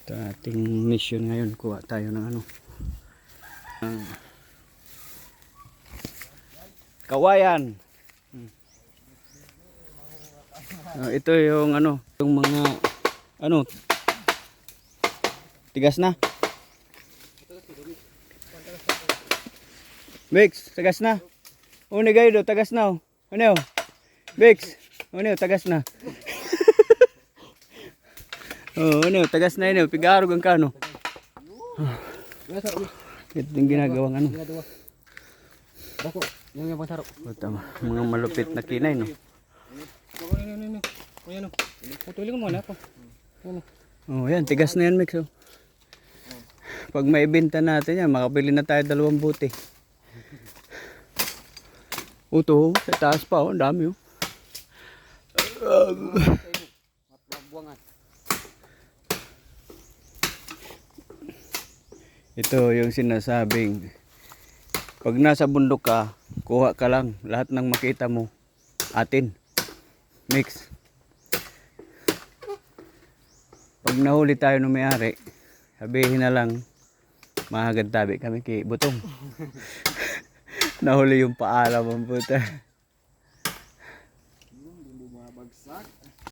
Ito ating mission ngayon, kuha tayo ng ano, kawayan. Ito yung ano, yung mga ano, tigas na. Bex, tagas na. Uni gayo do, tagas na. Ano? Bex, ano, tagas na. Oh, ano, tagas na yun. Pigarog ang kano. Ito yung ginagawang ano. Tama, mga malupit na kinay, no? Oh, yan, tigas na yan, Mix. Oh. Pag maibenta natin yan, makabili na tayo 2 buti. Ito, sa taas pa, oh, ang dami, oh. Ito yung sinasabing, pag nasa bundok ka, kuha ka lang, lahat ng makita mo, atin. Mix. Pag nahuli tayo ng may-ari, sabihin na lang, mahagad tabi kami kay Butong. Nahuli yung paalam ang puta.